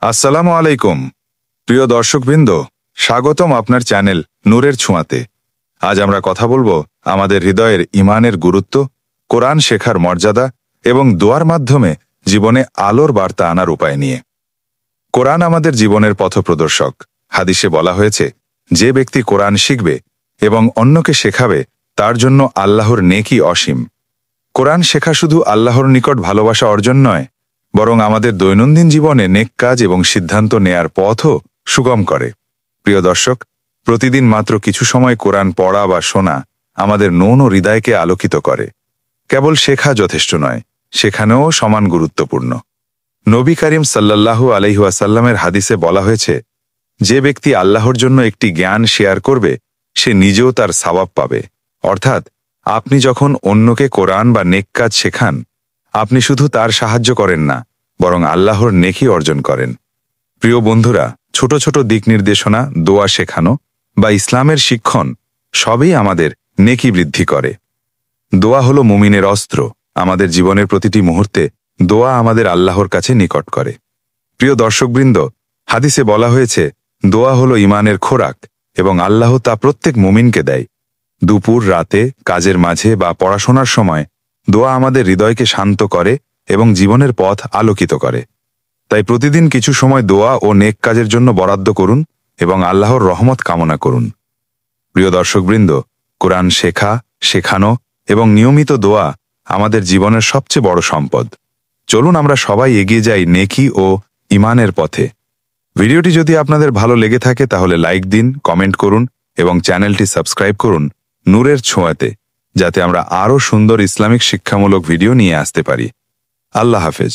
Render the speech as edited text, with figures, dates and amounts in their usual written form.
আসসালামু আলাইকুম প্রিয় দর্শকবৃন্দ, স্বাগতম আপনার চ্যানেল নূরের ছোঁয়াতে। আজ আমরা কথা বলবো আমাদের হৃদয়ের ঈমানের গুরুত্ব, কোরআন শেখার মর্যাদা এবং দোয়ার মাধ্যমে জীবনে আলোর বার্তা আনার উপায় নিয়ে। কোরআন আমাদের জীবনের পথপ্রদর্শক। হাদিসে বলা হয়েছে, যে ব্যক্তি কোরআন শিখবে এবং অন্যকে শেখাবে তার জন্য আল্লাহর নেকি অসীম। কোরআন শেখা শুধু আল্লাহর নিকট ভালোবাসা অর্জন নয়, বরং আমাদের দৈনন্দিন জীবনে নেক কাজ এবং সিদ্ধান্ত নেয়ার পথও সুগম করে। প্রিয় দর্শক, প্রতিদিন মাত্র কিছু সময় কোরআন পড়া বা শোনা আমাদের মন ও হৃদয়কে আলোকিত করে। কেবল শেখা যথেষ্ট নয়, শেখানোও সমান গুরুত্বপূর্ণ। নবী করিম সাল্লাল্লাহু আলাইহি ওয়াসাল্লামের হাদিসে বলা হয়েছে, যে ব্যক্তি আল্লাহর জন্য একটি জ্ঞান শেয়ার করবে সে নিজেও তার সওয়াব পাবে। অর্থাৎ আপনি যখন অন্যকে কোরআন বা নেক কাজ শেখান, আপনি শুধু তার সাহায্য করেন না, বরং আল্লাহর নেকি অর্জন করেন। প্রিয় বন্ধুরা, ছোট ছোট দিক নির্দেশনা, দোয়া শেখানো বা ইসলামের শিক্ষণ সবই আমাদের নেকি বৃদ্ধি করে। দোয়া হলো মুমিনের অস্ত্র। আমাদের জীবনের প্রতিটি মুহূর্তে দোয়া আমাদের আল্লাহর কাছে নিকট করে। প্রিয় দর্শকবৃন্দ, হাদিসে বলা হয়েছে, দোয়া হলো ঈমানের খোরাক এবং আল্লাহ তা প্রত্যেক মুমিনকে দেয়। দুপুর, রাতে, কাজের মাঝে বা পড়াশোনার সময় দোয়া আমাদের হৃদয়কে শান্ত করে এবং জীবনের পথ আলোকিত করে। তাই প্রতিদিন কিছু সময় দোয়া ও নেক কাজের জন্য বরাদ্দ করুন এবং আল্লাহর রহমত কামনা করুন। প্রিয় দর্শকবৃন্দ, কোরআন শেখা, শেখানো এবং নিয়মিত দোয়া আমাদের জীবনের সবচেয়ে বড় সম্পদ। চলুন আমরা সবাই এগিয়ে যাই নেকি ও ঈমানের পথে। ভিডিওটি যদি আপনাদের ভালো লেগে থাকে তাহলে লাইক দিন, কমেন্ট করুন এবং চ্যানেলটি সাবস্ক্রাইব করুন নূরের ছোঁয়াতে, যাতে আমরা আরও সুন্দর ইসলামিক শিক্ষামূলক ভিডিও নিয়ে আসতে পারি। আল্লাহ হাফেজ।